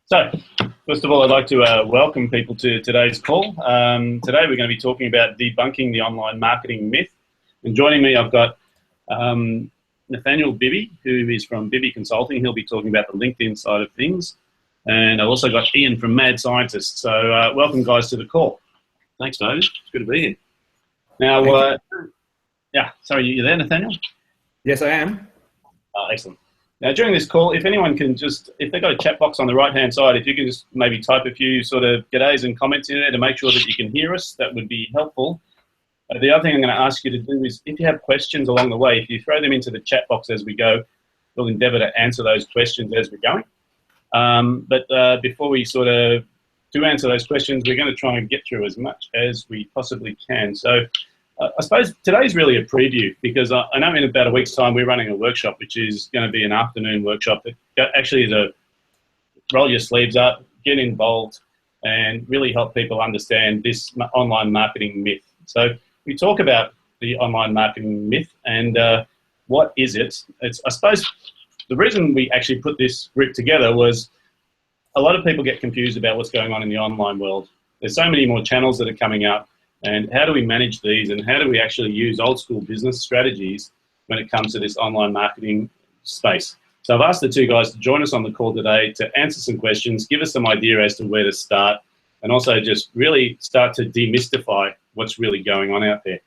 So, first of all, I'd like to welcome people to today's call. Today we're going to be talking about debunking the online marketing myth. And joining me, I've got Nathaniel Bibby, who is from Bibby Consulting. He'll be talking about the LinkedIn side of things. And I've also got Ian from Mad Scientist. So welcome, guys, to the call. Thanks, David. It's good to be here. Now, yeah, sorry, you there, Nathaniel? Yes, I am. Excellent. Now, during this call, if anyone can just, if they've got a chat box on the right-hand side, if you can just maybe type a few sort of g'days and comments in there to make sure that you can hear us, that would be helpful. The other thing I'm going to ask you to do is, if you have questions along the way, if you throw them into the chat box as we go, we'll endeavour to answer those questions as we're going. But before we sort of do answer those questions, we're going to try and get through as much as we possibly can. So I suppose today's really a preview, because I know in about a week's time we're running a workshop, which is going to be an afternoon workshop that actually is a roll your sleeves up, get involved, and really help people understand this online marketing myth. So we talk about the online marketing myth and what is it? I suppose the reason we actually put this group together was a lot of people get confused about what's going on in the online world. There's so many more channels that are coming up. And how do we manage these, and how do we actually use old school business strategies when it comes to this online marketing space? So I've asked the two guys to join us on the call today to answer some questions, give us some idea as to where to start, and also just really start to demystify what's really going on out there.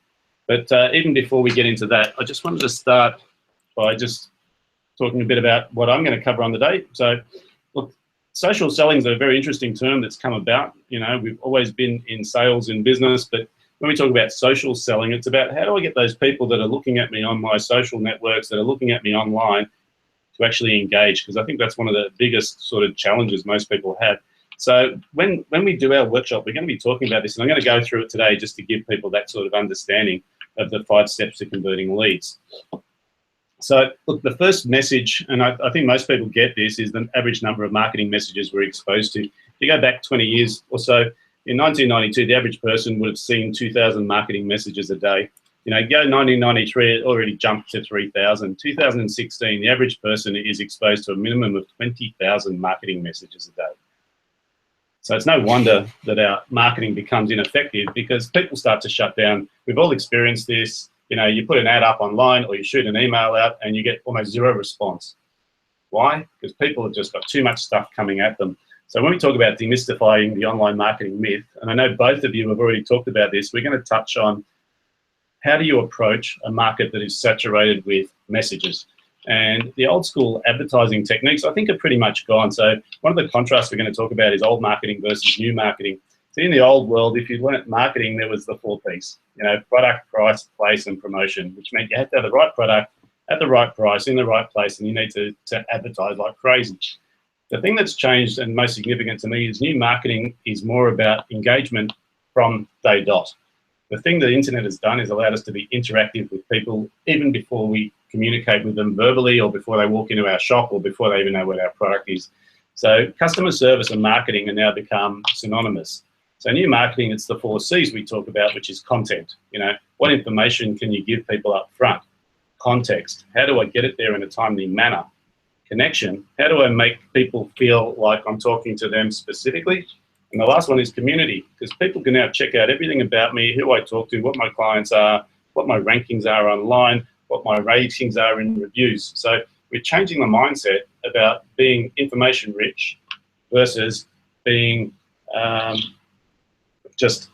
But even before we get into that, I just wanted to start by just talking a bit about what I'm going to cover on the day. So look, social selling is a very interesting term that's come about. You know, we've always been in sales in business, but when we talk about social selling, it's about how do I get those people that are looking at me on my social networks, that are looking at me online, to actually engage, because I think that's one of the biggest sort of challenges most people have. So when we do our workshop, we're going to be talking about this, and I'm going to go through it today just to give people that sort of understanding of the 5 steps to converting leads. So look, the first message, and I think most people get this, is the average number of marketing messages we're exposed to. If you go back 20 years or so, in 1992, the average person would have seen 2,000 marketing messages a day. You know, go 1993, it already jumped to 3,000. 2016, the average person is exposed to a minimum of 20,000 marketing messages a day. So it's no wonder that our marketing becomes ineffective, because people start to shut down. We've all experienced this. You know, you put an ad up online or you shoot an email out and you get almost zero response. Why? Because people have just got too much stuff coming at them. So when we talk about demystifying the online marketing myth, and I know both of you have already talked about this, we're going to touch on how do you approach a market that is saturated with messages. And the old school advertising techniques, I think, are pretty much gone. So one of the contrasts we're going to talk about is old marketing versus new marketing. So in the old world, if you learnt marketing, there was the 4 Ps, you know, product, price, place, and promotion, which meant you had to have the right product at the right price in the right place, and you need to advertise like crazy. The thing that's changed and most significant to me is new marketing is more about engagement from day dot. The thing the internet has done is allowed us to be interactive with people even before we communicate with them verbally, or before they walk into our shop, or before they even know what our product is. So customer service and marketing are now become synonymous. So new marketing, it's the 4 Cs we talk about, which is content. You know, what information can you give people up front? Context, how do I get it there in a timely manner? Connection, how do I make people feel like I'm talking to them specifically? And the last one is community, because people can now check out everything about me, who I talk to, what my clients are, what my rankings are online, what my ratings are in reviews. So we're changing the mindset about being information rich versus being just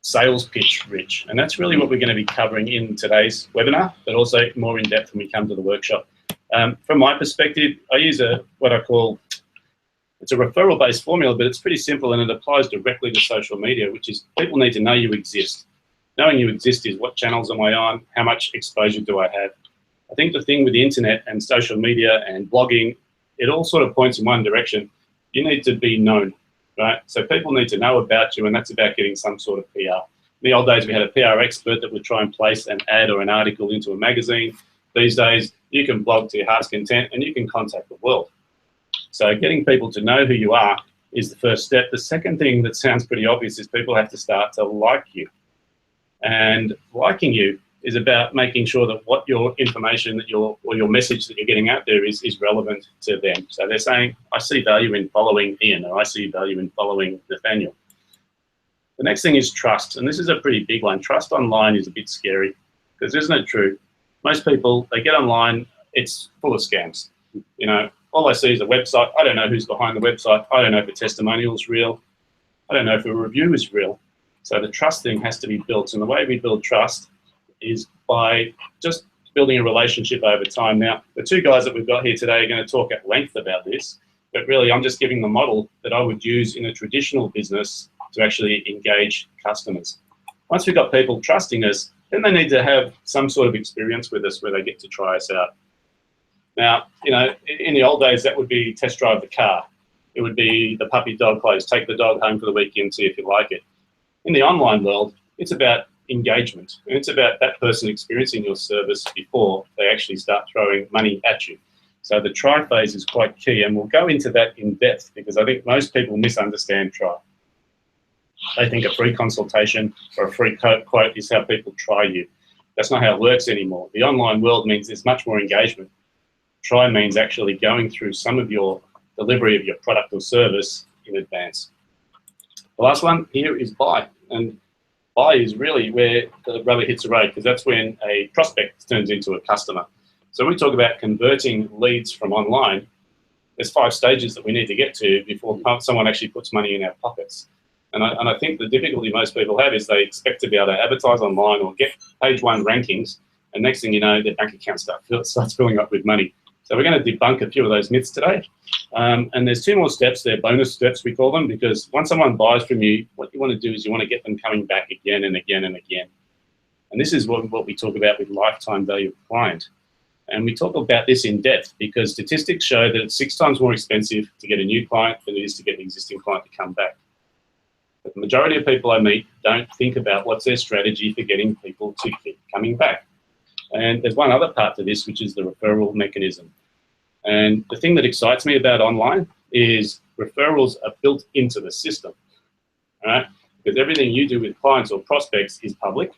sales pitch rich. And that's really what we're going to be covering in today's webinar, but also more in depth when we come to the workshop. From my perspective, I use what I call, it's a referral-based formula, but it's pretty simple, and it applies directly to social media, which is people need to know you exist. Knowing you exist is what channels am I on, how much exposure do I have. I think the thing with the internet and social media and blogging, it all sort of points in one direction. You need to be known, right? So people need to know about you, and that's about getting some sort of PR. In the old days, we had a PR expert that would try and place an ad or an article into a magazine. These days, you can blog to your heart's content and you can contact the world. So getting people to know who you are is the first step. The second thing that sounds pretty obvious is people have to start to like you. And liking you is about making sure that what your information that or your message that you're getting out there is relevant to them. So they're saying, I see value in following Ian, or I see value in following Nathaniel. The next thing is trust, and this is a pretty big one. Trust online is a bit scary because isn't it true? Most people, they get online, it's full of scams. You know, all I see is a website. I don't know who's behind the website. I don't know if a testimonial is real. I don't know if a review is real. So the trust thing has to be built, and the way we build trust is by just building a relationship over time. Now, the two guys that we've got here today are going to talk at length about this, but really I'm just giving the model that I would use in a traditional business to actually engage customers. Once we've got people trusting us, then they need to have some sort of experience with us where they get to try us out. Now, you know, in the old days, that would be test drive the car. It would be the puppy dog clothes, take the dog home for the weekend, see if you like it. In the online world, it's about engagement, and it's about that person experiencing your service before they actually start throwing money at you. So the try phase is quite key, and we'll go into that in depth because I think most people misunderstand try. They think a free consultation or a free quote is how people try you. That's not how it works anymore. The online world means there's much more engagement. Try means actually going through some of your delivery of your product or service in advance. The last one here is buy, and buy is really where the rubber hits the road because that's when a prospect turns into a customer. So when we talk about converting leads from online, there's 5 stages that we need to get to before someone actually puts money in our pockets. And I think the difficulty most people have is they expect to be able to advertise online or get page 1 rankings, and next thing you know, their bank account starts filling up with money. So we're going to debunk a few of those myths today. And there's 2 more steps. They're bonus steps, we call them, because once someone buys from you, what you want to do is you want to get them coming back again and again and again. And this is what we talk about with lifetime value of client. And we talk about this in depth because statistics show that it's 6 times more expensive to get a new client than it is to get an existing client to come back. But the majority of people I meet don't think about what's their strategy for getting people to keep coming back. And there's one other part to this, which is the referral mechanism. And the thing that excites me about online is referrals are built into the system, all right? Because everything you do with clients or prospects is public.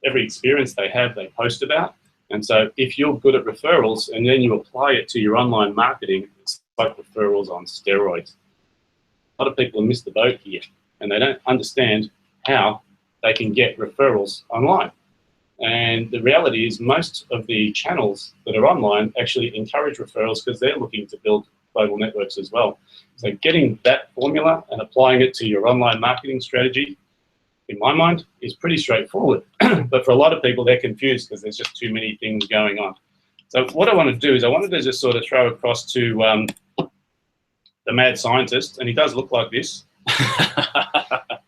Every experience they have, they post about. And so if you're good at referrals and then you apply it to your online marketing, it's like referrals on steroids. A lot of people miss the boat here, and they don't understand how they can get referrals online. And the reality is most of the channels that are online actually encourage referrals because they're looking to build global networks as well. So getting that formula and applying it to your online marketing strategy, in my mind, is pretty straightforward. But for a lot of people, they're confused because there's just too many things going on. So what I want to do is I wanted to just sort of throw across to the mad scientist, and he does look like this.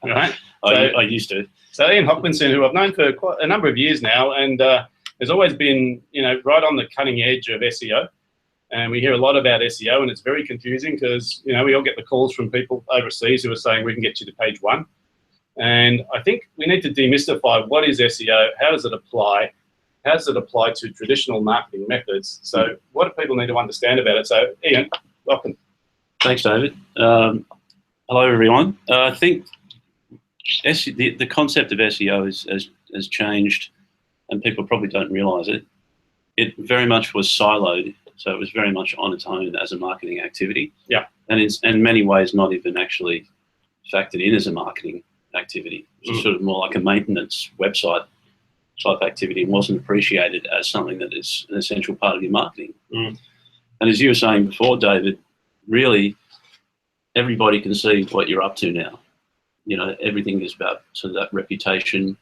Right? I used to. So Ian Hopkinson, who I've known for quite a number of years now, and has always been, you know, right on the cutting edge of SEO. And we hear a lot about SEO, and it's very confusing because, you know, we all get the calls from people overseas who are saying we can get you to page 1. And I think we need to demystify what is SEO, how does it apply, how does it apply to traditional marketing methods. So what do people need to understand about it? So Ian, welcome. Thanks, David. Hello, everyone. I think the concept of SEO has changed, and people probably don't realise it. It very much was siloed, so it was very much on its own as a marketing activity. Yeah. And it's in many ways not even actually factored in as a marketing activity. It's sort of more like a maintenance website type activity and wasn't appreciated as something that is an essential part of your marketing. And as you were saying before, David, really everybody can see what you're up to now. You know, everything is about sort of that reputation,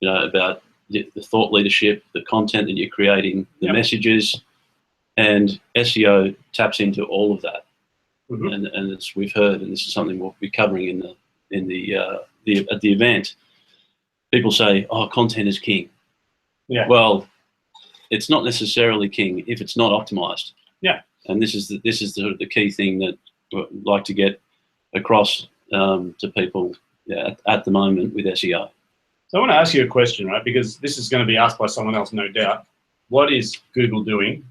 you know, about the thought leadership, the content that you're creating, the messages, and SEO taps into all of that. And as we've heard, and this is something we'll be covering at the event, people say, "Oh, content is king." Yeah. Well, it's not necessarily king if it's not optimized. Yeah. And this is sort of the key thing that we'd like to get across to people at the moment with SEO. So I want to ask you a question, right? Because this is going to be asked by someone else, no doubt. What is Google doing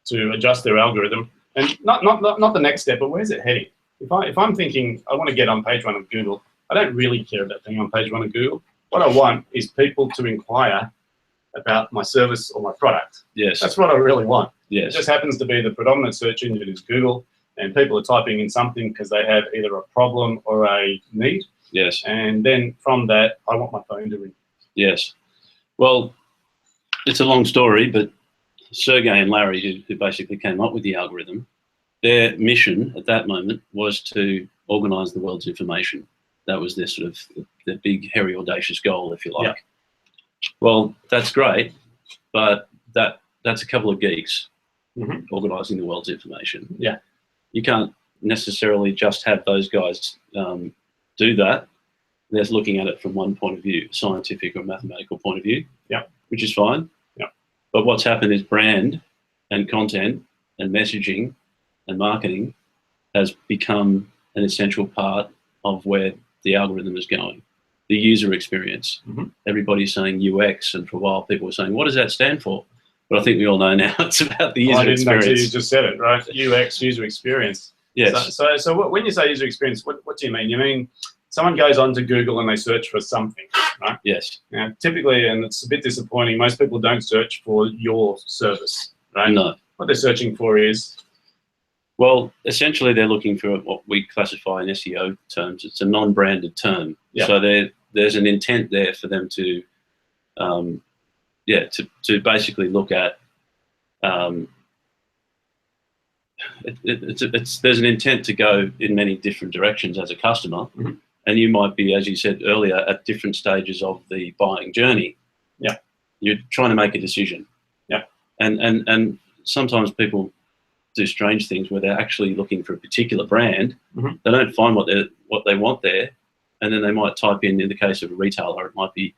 to adjust their algorithm? And not the next step, but where's it heading? If I'm thinking I want to get on page 1 of Google, I don't really care about being on page 1 of Google. What I want is people to inquire about my service or my product. Yes. That's what I really want. Yes. It just happens to be the predominant search engine is Google, and people are typing in something because they have either a problem or a need. Yes. And then from that, I want my phone to ring. Yes. Well, it's a long story, but Sergey and Larry, who basically came up with the algorithm, their mission at that moment was to organise the world's information. That was their sort of the big, hairy, audacious goal, if you like. Yeah. Well, that's great, but that's a couple of geeks organising the world's information. Yeah. You can't necessarily just have those guys do that. They're looking at it from one point of view, scientific or mathematical point of view, yeah, which is fine. Yeah. But what's happened is brand and content and messaging and marketing has become an essential part of where the algorithm is going. The user experience. Everybody's saying UX, and for a while people were saying, what does that stand for? But I think we all know now it's about the user experience. You just said it, right? UX, user experience. Yes. So when you say user experience, what do you mean? You mean someone goes onto Google and they search for something, right? Yes. Now, typically, and it's a bit disappointing, most people don't search for your service, right? No. What they're searching for is? Well, essentially they're looking for what we classify in SEO terms. It's a non-branded term. Yeah. So there's an intent there for them to, to basically look at, there's an intent to go in many different directions as a customer. And you might be, as you said earlier, at different stages of the buying journey. Yeah. You're trying to make a decision. Yeah. And sometimes people do strange things where they're actually looking for a particular brand. They don't find what they want there, and then they might type in the case of a retailer, it might be,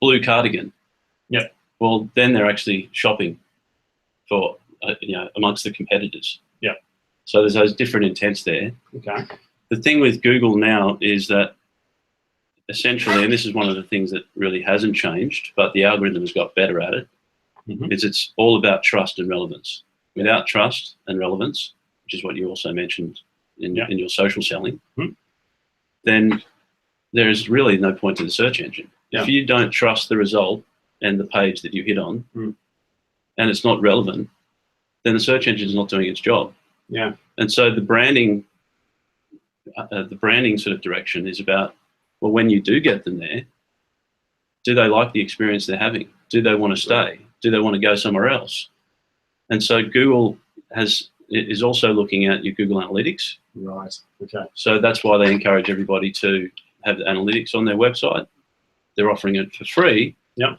blue cardigan. Yeah. Well, then they're actually shopping for amongst the competitors. Yeah. So there's those different intents there. Okay. The thing with Google now is that essentially, and this is one of the things that really hasn't changed, but the algorithm has got better at it, is it's all about trust and relevance. Without trust and relevance, which is what you also mentioned in your social selling, then there is really no point to the search engine. Yeah. If you don't trust the result and the page that you hit on, and it's not relevant, then the search engine is not doing its job. Yeah. And so the branding sort of direction is about, well, when you do get them there, do they like the experience they're having? Do they want to stay? Do they want to go somewhere else? And so Google is also looking at your Google Analytics. Right. Okay. So that's why they encourage everybody to have the analytics on their website. They're offering it for free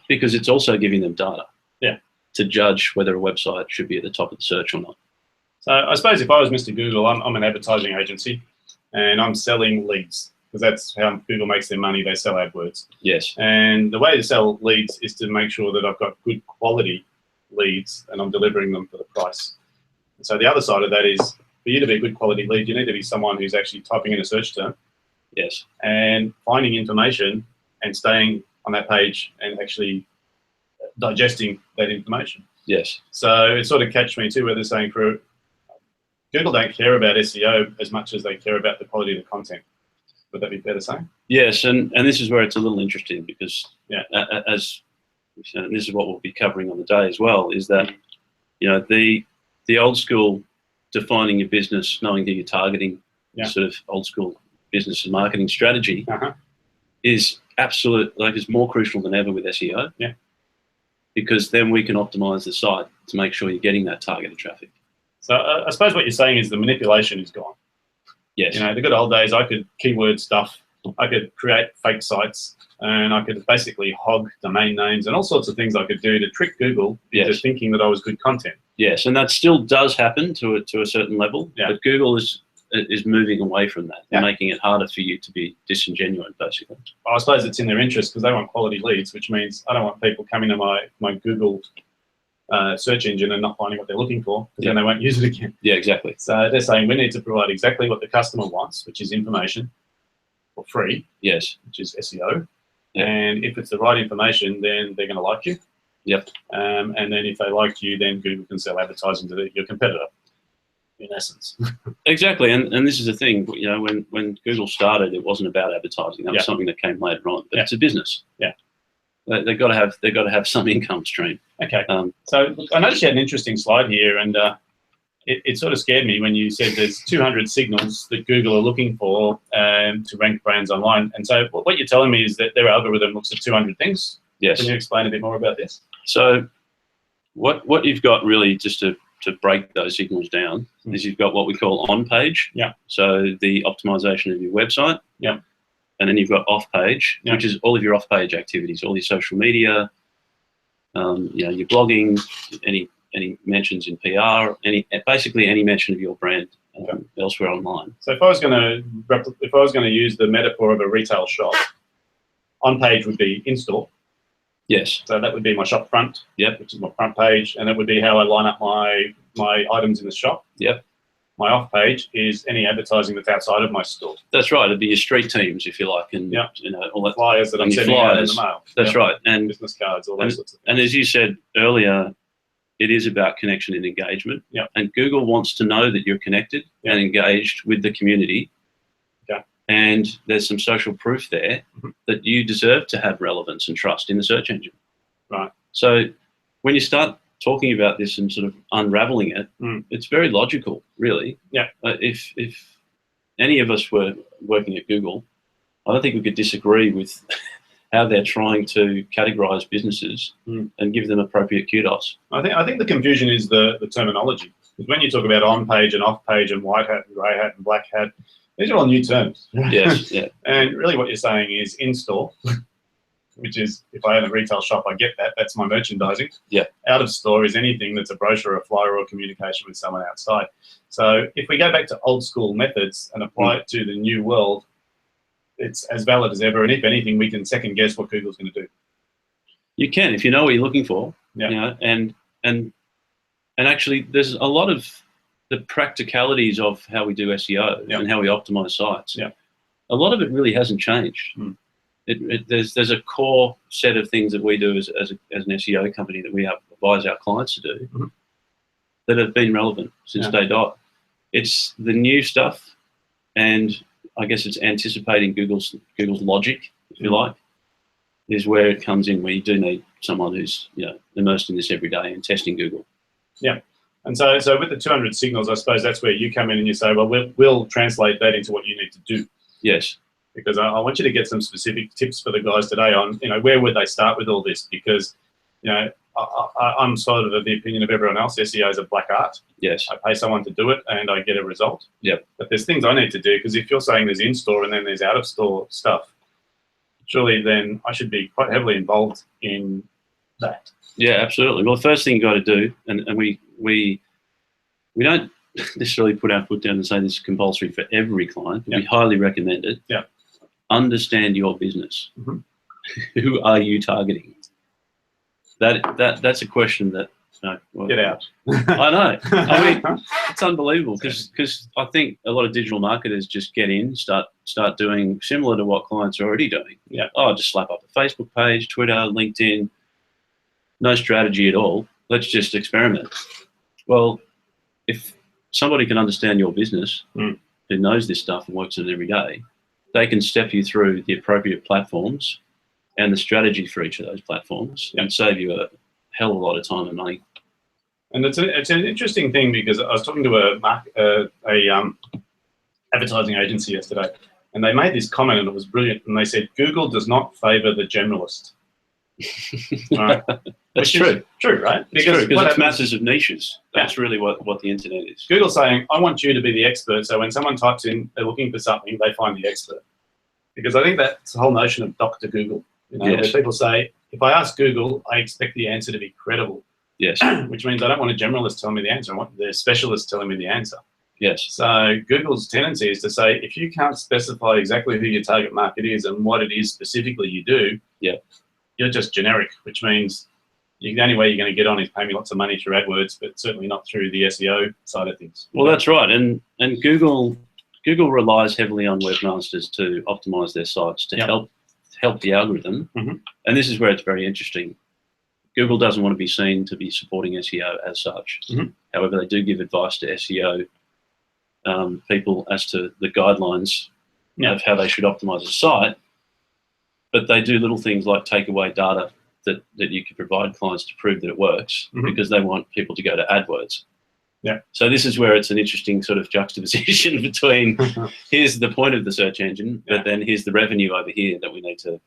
because it's also giving them data to judge whether a website should be at the top of the search or not. So I suppose if I was Mr. Google, I'm an advertising agency and I'm selling leads because that's how Google makes their money. They sell AdWords. Yes. And the way to sell leads is to make sure that I've got good quality leads and I'm delivering them for the price. And so the other side of that is for you to be a good quality lead, you need to be someone who's actually typing in a search term. Yes. And finding information and staying on that page and actually digesting that information. Yes. So it's sort of catch-22 where they're saying Google don't care about SEO as much as they care about the quality of the content. Would that be fair to say? Yes, and this is where it's a little interesting because as this is what we'll be covering on the day as well, is that the old school defining your business, knowing who you're targeting, sort of old school business and marketing strategy is is more crucial than ever with SEO. Yeah. Because then we can optimize the site to make sure you're getting that targeted traffic. So I suppose what you're saying is the manipulation is gone. Yes. The good old days, I could keyword stuff, I could create fake sites, and I could basically hog domain names and all sorts of things I could do to trick Google into thinking that I was good content. Yes, and that still does happen to a certain level, but Google is moving away from that and making it harder for you to be disingenuous, basically. I suppose it's in their interest because they want quality leads, which means I don't want people coming to my Google search engine and not finding what they're looking for because then they won't use it again. Yeah, exactly. So they're saying we need to provide exactly what the customer wants, which is information for free. Yes. Which is SEO. Yeah. And if it's the right information, then they're going to like you. Yep. And then if they like you, then Google can sell advertising to your competitor, in essence. Exactly. And this is the thing, when Google started, it wasn't about advertising. That was something that came later on. But it's a business. Yeah. They've got to have some income stream. Okay. So look, I noticed you had an interesting slide here, and it sort of scared me when you said there's 200 signals that Google are looking for to rank brands online. And so what you're telling me is that their algorithm looks at 200 things. Yes. Can you explain a bit more about this? So what you've got really, just to break those signals down, is you've got what we call on page. Yeah. So the optimization of your website. Yeah. And then you've got off page, which is all of your off page activities, all your social media, your blogging, any mentions in PR, basically any mention of your brand elsewhere online. So if I was going to use the metaphor of a retail shop, on page would be in store. Yes. So that would be my shop front. Yep. Which is my front page, and that would be how I line up my items in the shop. Yep. My off page is any advertising that's outside of my store. That's right. It'd be your street teams, if you like, and all that flyers that I'm sending out in the mail. That's right, and business cards, all those sorts of things. And as you said earlier, it is about connection and engagement. Yeah. And Google wants to know that you're connected and engaged with the community. Yeah. And there's some social proof there that you deserve to have relevance and trust in the search engine. Right. So when you start talking about this and sort of unraveling it, it's very logical, really. Yeah. If any of us were working at Google, I don't think we could disagree with how they're trying to categorize businesses and give them appropriate kudos. I think the confusion is the terminology. Because when you talk about on page and off page and white hat and grey hat and black hat, these are all new terms. Yes. Yeah. And really what you're saying is in store, which is, if I own a retail shop, I get that. That's my merchandising. Yeah. Out of store is anything that's a brochure, a flyer, or communication with someone outside. So if we go back to old school methods and apply it to the new world, it's as valid as ever. And if anything, we can second guess what Google's going to do. You can, if you know what you're looking for. Yeah. And actually, there's a lot of the practicalities of how we do SEO and how we optimize sites. Yeah. A lot of it really hasn't changed. There's a core set of things that we do as an SEO company that we advise our clients to do that have been relevant since day dot. It's the new stuff, and I guess it's anticipating Google's logic, if you like, is where it comes in, where you do need someone who's immersed in this every day and testing Google. Yeah. And so with the 200 signals, I suppose that's where you come in and you say, well, we'll translate that into what you need to do. Yes. Because I want you to get some specific tips for the guys today on, where would they start with all this? Because, I'm sort of the opinion of everyone else. SEO is a black art. Yes. I pay someone to do it and I get a result. Yep. But there's things I need to do, because if you're saying there's in-store and then there's out-of-store stuff, surely then I should be quite heavily involved in that. Yeah, absolutely. Well, the first thing you got to do, and we don't necessarily put our foot down and say this is compulsory for every client. We highly recommend it. Yeah. Understand your business. Who are you targeting? That's a question that. Get out. I know. I mean, it's unbelievable because I think a lot of digital marketers just get in, start doing similar to what clients are already doing. Yeah. Oh, just slap up a Facebook page, Twitter, LinkedIn. No strategy at all. Let's just experiment. Well, if somebody can understand your business, who knows this stuff and works on it every day, they can step you through the appropriate platforms and the strategy for each of those platforms and save you a hell of a lot of time and money. And it's an interesting thing, because I was talking to a advertising agency yesterday, and they made this comment and it was brilliant. And they said, Google does not favor the generalist. Right. That's true. True, right? Because it's masses of niches. That's really what the internet is. Google's saying, I want you to be the expert. So when someone types in, they're looking for something, they find the expert. Because I think that's the whole notion of Dr. Google. Where people say, if I ask Google, I expect the answer to be credible. Yes. Which means I don't want a generalist telling me the answer. I want the specialist telling me the answer. Yes. So Google's tendency is to say, if you can't specify exactly who your target market is and what it is specifically you do, you're just generic, which means the only way you're going to get on is pay me lots of money through AdWords, but certainly not through the SEO side of things. Well, that's right. And Google relies heavily on webmasters to optimize their sites to help the algorithm. And this is where it's very interesting. Google doesn't want to be seen to be supporting SEO as such. However, they do give advice to SEO people as to the guidelines of how they should optimize a site. but they do little things like take away data that you can provide clients to prove that it works, because they want people to go to AdWords. Yeah. So this is where it's an interesting sort of juxtaposition between here's the point of the search engine, but then here's the revenue over here that we need to,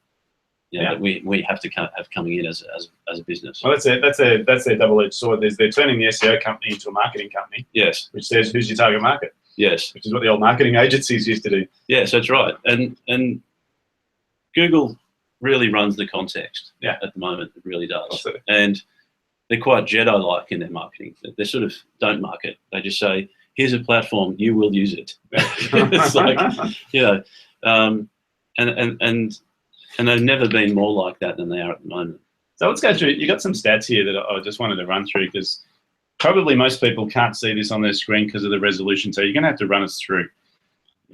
that we have to have coming in as a business. Well, that's their double-edged sword. They're turning the SEO company into a marketing company. Yes. Which says who's your target market. Yes. Which is what the old marketing agencies used to do. Yes, that's right. And Google really runs the context at the moment. It really does. And they're quite Jedi-like in their marketing. They sort of don't market. They just say, here's a platform, you will use it. It's like, and they've never been more like that than they are at the moment. So let's go through. You got some stats here that I just wanted to run through, because probably most people can't see this on their screen because of the resolution. So you're going to have to run us through,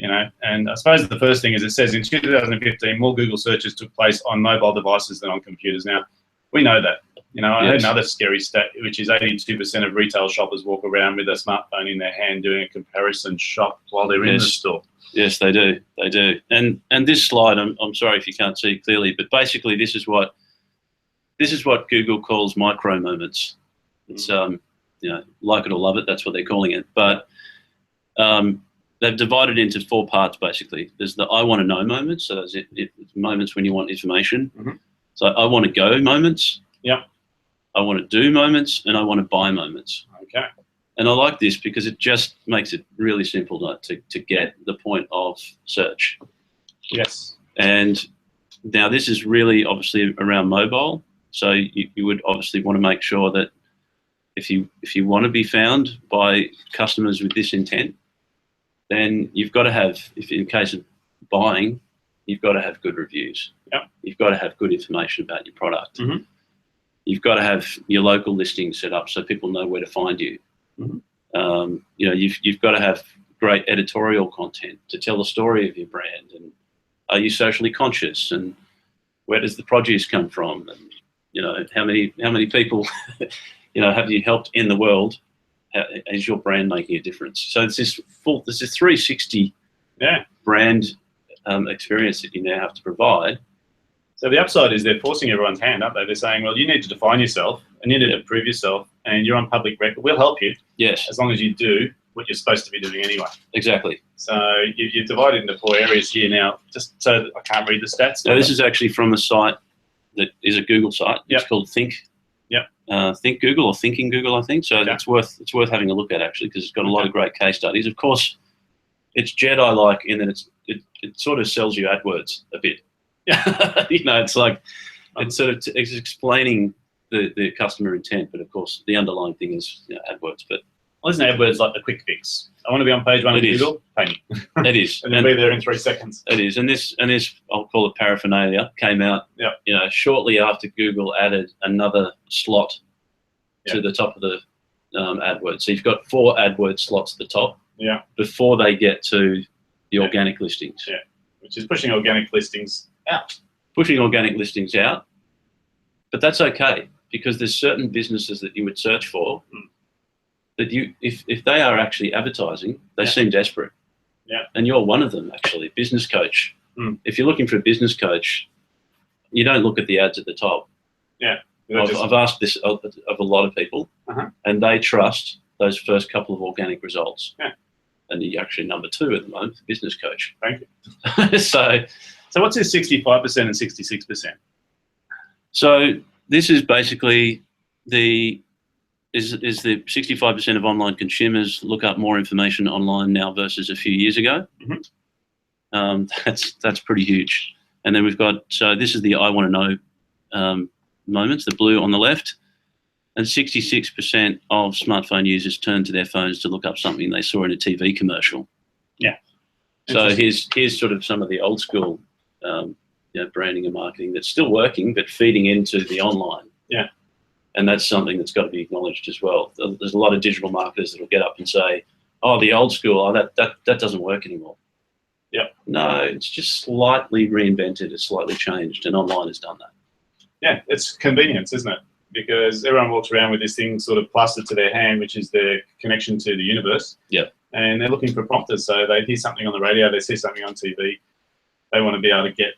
And I suppose the first thing is, it says in 2015, more Google searches took place on mobile devices than on computers. Now, we know that. I heard another scary stat, which is 82% of retail shoppers walk around with a smartphone in their hand doing a comparison shop while they're in the store. Yes, they do. They do. And this slide, I'm sorry if you can't see clearly, but basically this is what Google calls micro moments. It's like it or love it, that's what they're calling it. But they've divided into 4 parts basically. There's the I want to know moments, so it's moments when you want information. So I want to go moments. Yeah. I want to do moments, and I want to buy moments. Okay. And I like this because it just makes it really simple to get the point of search. Yes. And now this is really obviously around mobile. So you would obviously want to make sure that if you want to be found by customers with this intent, then you've got to have, if in case of buying, you've got to have good reviews. Yep. You've got to have good information about your product. You've got to have your local listings set up so people know where to find you. You've got to have great editorial content to tell the story of your brand. And are you socially conscious? And where does the produce come from? And how many people have you helped in the world? Is your brand making a difference? So it's this 360 brand experience that you now have to provide. So the upside is they're forcing everyone's hand, aren't they? They're saying, well, you need to define yourself and you need to prove yourself, and you're on public record. We'll help you. Yes. As long as you do what you're supposed to be doing anyway. Exactly. So you've divided into 4 areas here now, just so that I can't read the stats. Now, this is actually from a site that is a Google site. It's called Think. Think Google, or Thinking Google, I think. So it's worth having a look at, actually, because it's got a lot of great case studies. Of course, it's Jedi-like in that it sort of sells you AdWords a bit. It's like it's explaining the customer intent, but of course the underlying thing is AdWords. But isn't AdWords like the quick fix? I want to be on page 1 of Google. Pay me. It is, and then be there in 3 seconds. It is, and this I'll call it paraphernalia came out. Shortly after Google added another slot to the top of the AdWords. So you've got 4 AdWords slots at the top. Before they get to the organic listings. Which is pushing organic listings out. Pushing organic listings out, but that's okay, because there's certain businesses that you would search for that if they are actually advertising, they seem desperate. And you're one of them, actually. Business coach. If you're looking for a business coach, you don't look at the ads at the top. I've asked this of a lot of people, and they trust those first couple of organic results. And you're actually number 2 at the moment for business coach. Thank you. So what's this 65% and 66%? So this is basically the 65% of online consumers look up more information online now versus a few years ago. That's pretty huge. And then we've got, so this is the I want to know moments, the blue on the left. And 66% of smartphone users turn to their phones to look up something they saw in a TV commercial. So here's sort of some of the old school branding and marketing that's still working, but feeding into the online. And that's something that's got to be acknowledged as well. There's a lot of digital marketers that will get up and say, oh, the old school, that doesn't work anymore. No, it's just slightly reinvented, it's slightly changed, and online has done that. It's convenience, isn't it? Because everyone walks around with this thing sort of plastered to their hand, which is their connection to the universe. And they're looking for prompters. So they hear something on the radio, they see something on TV. They want to be able to get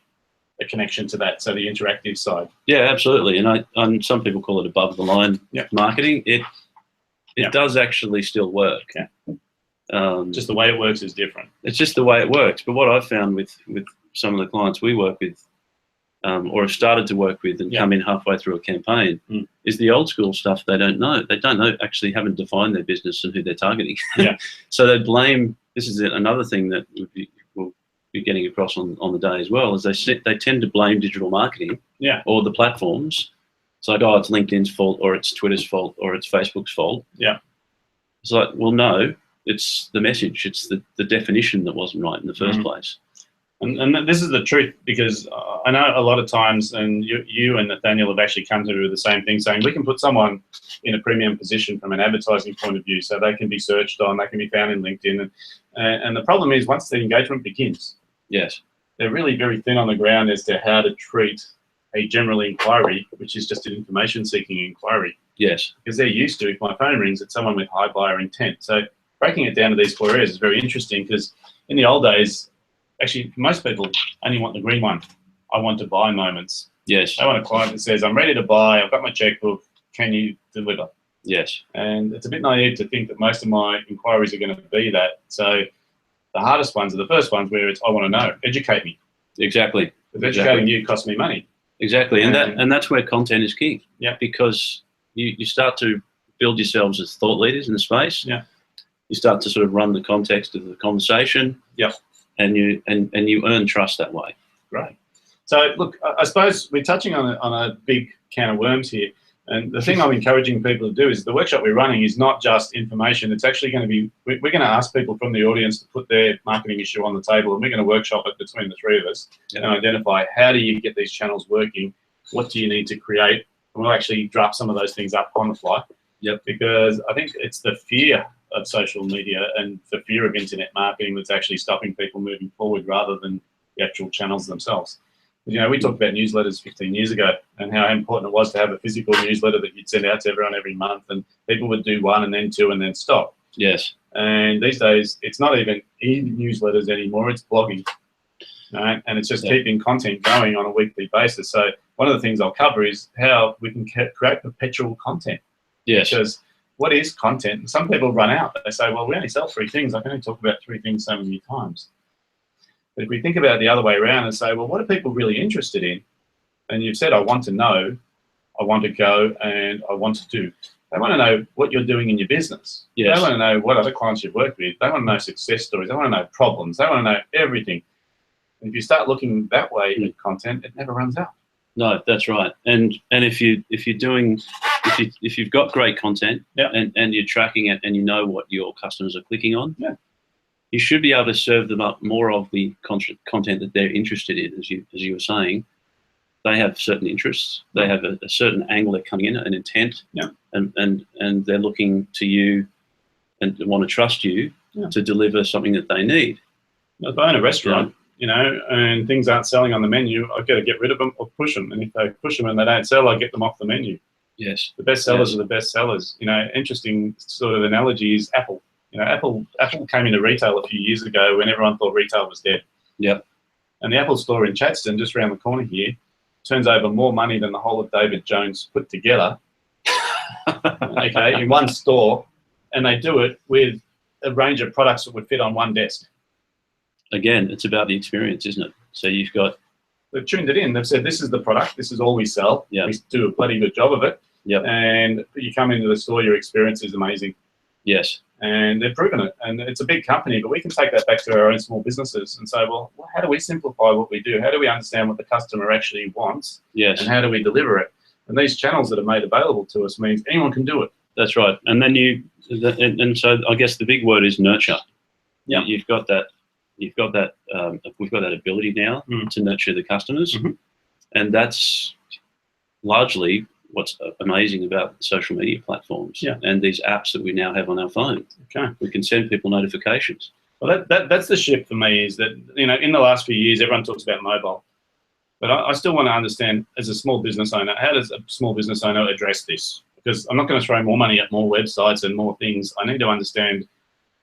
a connection to that, so the interactive side. Yeah, absolutely. And some people call it above the line marketing. It does actually still work. Just the way it works is different. It's just the way it works. But what I've found with some of the clients we work with, or have started to work with and come in halfway through a campaign, is the old school stuff they don't know. They don't know, actually haven't defined their business and who they're targeting. So they blame, this is another thing that we'll be getting across on the day as well, is they tend to blame digital marketing or the platforms. It's like, oh, it's LinkedIn's fault, or it's Twitter's fault, or it's Facebook's fault. It's like, well, no, it's the message. It's the definition that wasn't right in the first place. And this is the truth, because I know a lot of times, and you and Nathaniel have actually come to do the same thing, saying we can put someone in a premium position from an advertising point of view, so they can be searched on, they can be found in LinkedIn. And the problem is, once the engagement begins, they're really very thin on the ground as to how to treat a general inquiry, which is just an information-seeking inquiry. Because they're used to, if my phone rings, it's someone with high buyer intent. So breaking it down to these 4 areas is very interesting, because in the old days, actually, most people only want the green one. I want to buy moments. They want a client that says, I'm ready to buy, I've got my checkbook, can you deliver? And it's a bit naive to think that most of my inquiries are going to be that. So the hardest ones are the first ones, where it's, I want to know, educate me. Exactly. Because educating you costs me money. Exactly. And that's where content is key. Because you start to build yourselves as thought leaders in the space. You start to sort of run the context of the conversation. And you earn trust that way. Great. So look, I suppose we're touching on a big can of worms here. And the thing I'm encouraging people to do is, the workshop we're running is not just information. It's actually going to be, we're going to ask people from the audience to put their marketing issue on the table, and we're going to workshop it between the 3 of us and identify, how do you get these channels working? What do you need to create? And we'll actually draft some of those things up on the fly. Because I think it's the fear of social media and the fear of internet marketing that's actually stopping people moving forward, rather than the actual channels themselves. You know, we talked about newsletters 15 years ago, and how important it was to have a physical newsletter that you'd send out to everyone every month, and people would do 1 and then 2 and then stop. And these days, it's not even e-newsletters anymore, it's blogging. Right? And it's just keeping content going on a weekly basis. So one of the things I'll cover is how we can create perpetual content. Because what is content? Some people run out. They say, well, we only sell 3 things. I can only talk about 3 things so many times. But if we think about it the other way around and say, well, what are people really interested in? And you've said, I want to know, I want to go, and I want to do. They want to know what you're doing in your business. They want to know what other clients you've worked with. They want to know success stories. They want to know problems. They want to know everything. And if you start looking that way at content, it never runs out. No, that's right. And if you've got great content and you're tracking it, and you know what your customers are clicking on, you should be able to serve them up more of the content that they're interested in. As you were saying, they have certain interests. They have a certain angle they're coming in, an intent, and they're looking to you and want to trust you to deliver something that they need. If I own a restaurant, you know, and things aren't selling on the menu, I've got to get rid of them or push them. And if they push them and they don't sell, I get them off the menu. The best sellers are the best sellers. You know, interesting sort of analogy is Apple. You know, Apple came into retail a few years ago when everyone thought retail was dead. And the Apple store in Chadstone, just around the corner here, turns over more money than the whole of David Jones put together, in one store, and they do it with a range of products that would fit on one desk. Again, it's about the experience, isn't it? So you've got... They've tuned it in. They've said, this is the product. This is all we sell. We do a bloody good job of it. And you come into the store, your experience is amazing. And they've proven it. And it's a big company, but we can take that back to our own small businesses and say, well, how do we simplify what we do? How do we understand what the customer actually wants? And how do we deliver it? And these channels that are made available to us means anyone can do it. That's right. And then and so I guess the big word is nurture. You've got that. We've got that ability now to nurture the customers, and that's largely what's amazing about social media platforms and these apps that we now have on our phone. We can send people notifications. Well, that's the shift for me, is that, you know, in the last few years, everyone talks about mobile, but I still want to understand, as a small business owner, how does a small business owner address this? Because I'm not going to throw more money at more websites and more things. I need to understand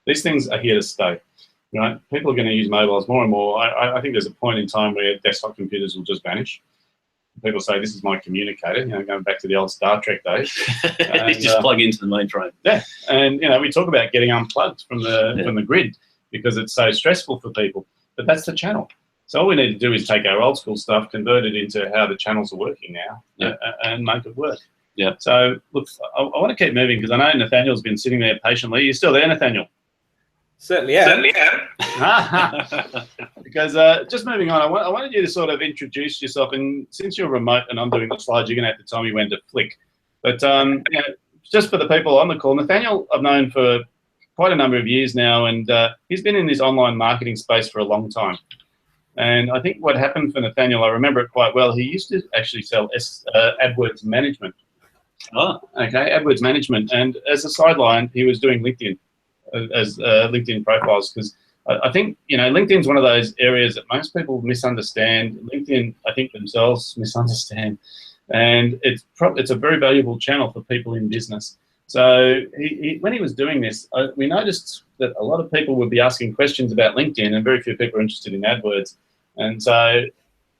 these things are here to stay. Right? People are going to use mobiles more and more. I think there's a point in time where desktop computers will just vanish. People say, this is my communicator, you know, going back to the old Star Trek days. And, just plug into the mainframe. Yeah, and, you know, we talk about getting unplugged from the grid because it's so stressful for people, but that's the channel. So all we need to do is take our old school stuff, convert it into how the channels are working now, and make it work. Yeah. So, look, I want to keep moving because I know Nathaniel's been sitting there patiently. You're still there, Nathaniel? Certainly am. Because just moving on, I wanted you to sort of introduce yourself. And since you're remote and I'm doing the slides, you're going to have to tell me when to flick. But you know, just for the people on the call, Nathaniel I've known for quite a number of years now, and he's been in this online marketing space for a long time. And I think what happened for Nathaniel, I remember it quite well, he used to actually sell AdWords management. Oh. Okay, AdWords management. And as a sideline, he was doing LinkedIn as LinkedIn profiles, because I think, you know, LinkedIn's one of those areas that most people misunderstand. LinkedIn, I think, themselves misunderstand. And it's a very valuable channel for people in business. So when he was doing this, we noticed that a lot of people would be asking questions about LinkedIn and very few people are interested in AdWords. And so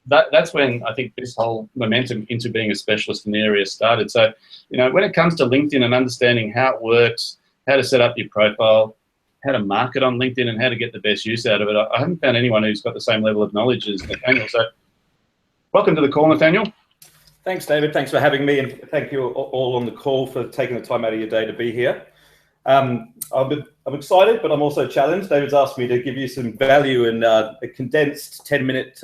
that's when I think this whole momentum into being a specialist in the area started. So, you know, when it comes to LinkedIn and understanding how it works, how to set up your profile, how to market on LinkedIn, and how to get the best use out of it, I haven't found anyone who's got the same level of knowledge as Nathaniel. So welcome to the call, Nathaniel. Thanks, David. Thanks for having me, and thank you all on the call for taking the time out of your day to be here. I'm excited, but I'm also challenged. David's asked me to give you some value in a condensed 10-minute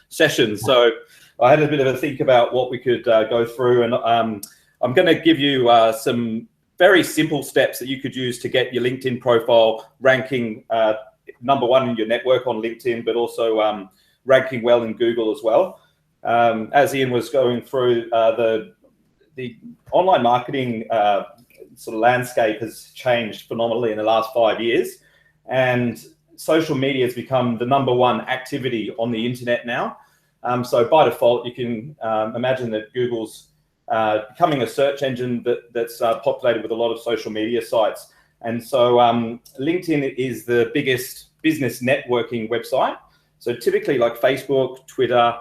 session. So I had a bit of a think about what we could go through, and I'm going to give you some very simple steps that you could use to get your LinkedIn profile ranking #1 in your network on LinkedIn, but also ranking well in Google as well. As Ian was going through, the online marketing sort of landscape has changed phenomenally in the last 5 years, and social media has become the #1 activity on the internet now. So by default, you can imagine that Google's becoming a search engine that's populated with a lot of social media sites. And so LinkedIn is the biggest business networking website. So typically like Facebook, Twitter,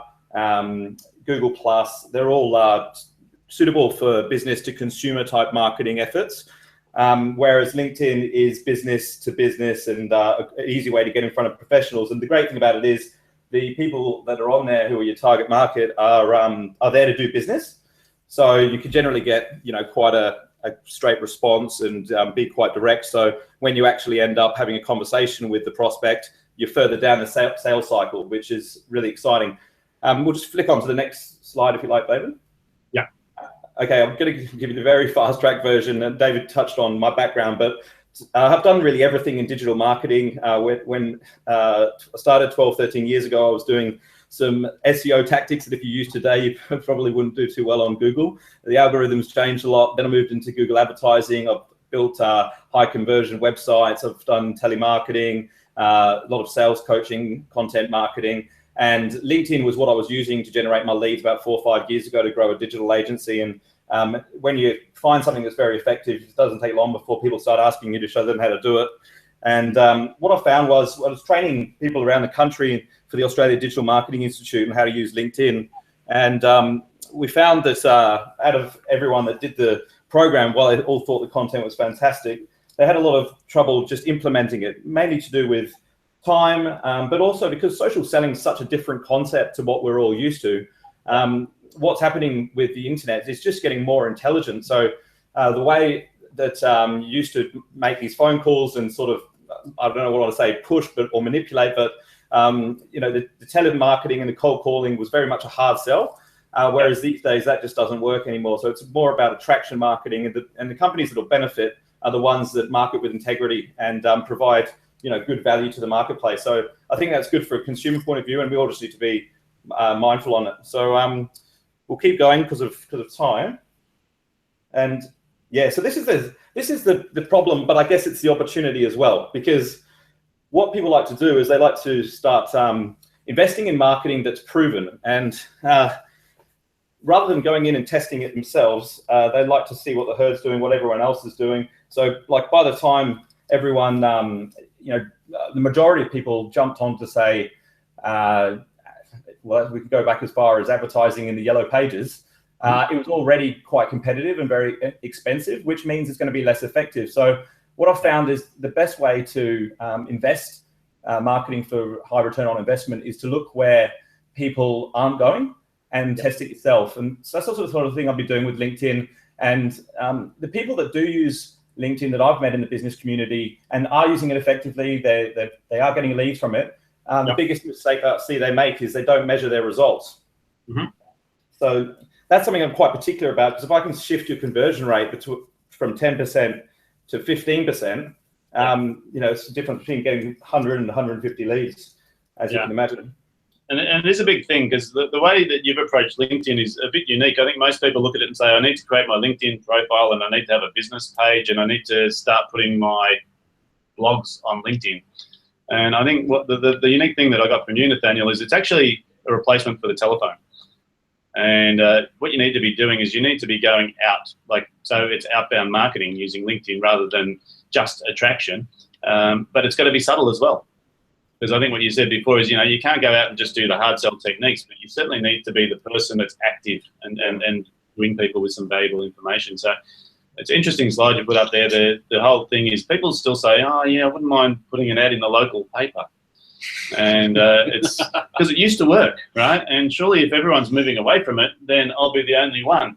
Google Plus, they're all suitable for business to consumer type marketing efforts. Whereas LinkedIn is business to business and an easy way to get in front of professionals. And the great thing about it is the people that are on there who are your target market are there to do business. So you can generally get, you know, quite a straight response and be quite direct. So when you actually end up having a conversation with the prospect, you're further down the sales cycle, which is really exciting. We'll just flick on to the next slide if you like, David. Yeah. Okay, I'm going to give you the very fast track version. And David touched on my background, but I've done really everything in digital marketing. When I started 12, 13 years ago, I was doing some SEO tactics that if you use today, you probably wouldn't do too well on Google. The algorithms changed a lot. Then I moved into Google advertising. I've built high conversion websites. I've done telemarketing, a lot of sales coaching, content marketing. And LinkedIn was what I was using to generate my leads about 4 or 5 years ago to grow a digital agency. And when you find something that's very effective, it doesn't take long before people start asking you to show them how to do it. And what I found was I was training people around the country for the Australia Digital Marketing Institute and how to use LinkedIn. And we found that out of everyone that did the program, while they all thought the content was fantastic, they had a lot of trouble just implementing it, mainly to do with time, but also because social selling is such a different concept to what we're all used to. What's happening with the internet is just getting more intelligent. So the way that you used to make these phone calls and sort of, I don't know what I want to say, push or manipulate, but you know, the telemarketing and the cold calling was very much a hard sell. Whereas these days that just doesn't work anymore. So it's more about attraction marketing, and the companies that will benefit are the ones that market with integrity and provide, you know, good value to the marketplace. So I think that's good for a consumer point of view, and we all just need to be mindful on it. So we'll keep going because of time. And yeah, so this is the problem, but I guess it's the opportunity as well, because what people like to do is they like to start investing in marketing that's proven, and rather than going in and testing it themselves, they like to see what the herd's doing, what everyone else is doing. So like by the time everyone the majority of people jumped on to say, well, we can go back as far as advertising in the yellow pages. It was already quite competitive and very expensive, which means it's going to be less effective. So what I've found is the best way to invest marketing for high return on investment is to look where people aren't going and test it yourself. And so that's also the sort of thing I'll be doing with LinkedIn. And the people that do use LinkedIn that I've met in the business community and are using it effectively, they are getting leads from it. The biggest mistake I see they make is they don't measure their results. So that's something I'm quite particular about, because if I can shift your conversion rate from 10% to 15%, it's the difference between getting 100 and 150 leads, as you can imagine. And it is a big thing, because the way that you've approached LinkedIn is a bit unique. I think most people look at it and say, I need to create my LinkedIn profile and I need to have a business page and I need to start putting my blogs on LinkedIn. And I think what the unique thing that I got from you, Nathaniel, is it's actually a replacement for the telephone. And what you need to be doing is you need to be going out, so it's outbound marketing using LinkedIn rather than just attraction. But it's got to be subtle as well. Because I think what you said before is, you can't go out and just do the hard sell techniques, but you certainly need to be the person that's active and win people with some valuable information. So it's an interesting slide you put up there. The whole thing is people still say, oh, yeah, I wouldn't mind putting an ad in the local paper. And it's because it used to work, right? And surely if everyone's moving away from it, then I'll be the only one.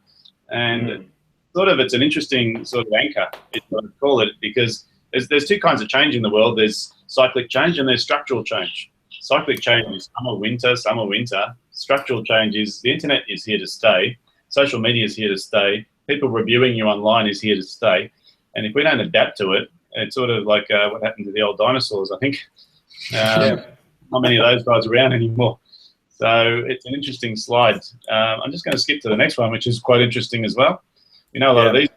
And it's an interesting sort of anchor, is what I call it, because there's two kinds of change in the world. There's cyclic change and there's structural change. Cyclic change is summer, winter. Structural change is the internet is here to stay. Social media is here to stay. People reviewing you online is here to stay. And if we don't adapt to it, it's sort of like what happened to the old dinosaurs, I think. Not many of those guys around anymore. So it's an interesting slide. I'm just going to skip to the next one, which is quite interesting as well. A lot of these.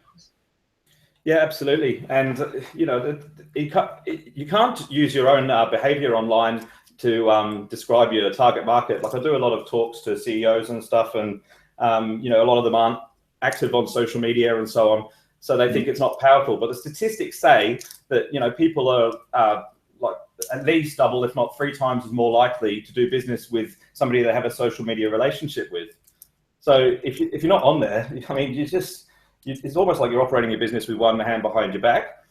Yeah, absolutely. And, you can't use your own behavior online to describe your target market. Like I do a lot of talks to CEOs and stuff, and, a lot of them aren't active on social media and so on. So they think it's not powerful. But the statistics say that, people are like at least double, if not 3 times as more likely to do business with somebody they have a social media relationship with. So if you're not on there, I mean, it's almost like you're operating your business with one hand behind your back.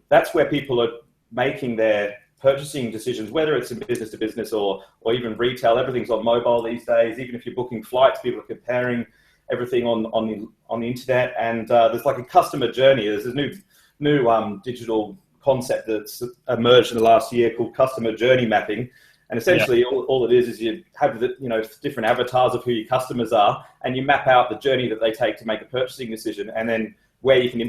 That's where people are making their purchasing decisions, whether it's in business to business or even retail. Everything's on mobile these days. Even if you're booking flights, people are comparing everything on the internet. And there's like a customer journey. There's this new digital concept that's emerged in the last year called customer journey mapping. And essentially, all it is you have different avatars of who your customers are, and you map out the journey that they take to make a purchasing decision, and then where you can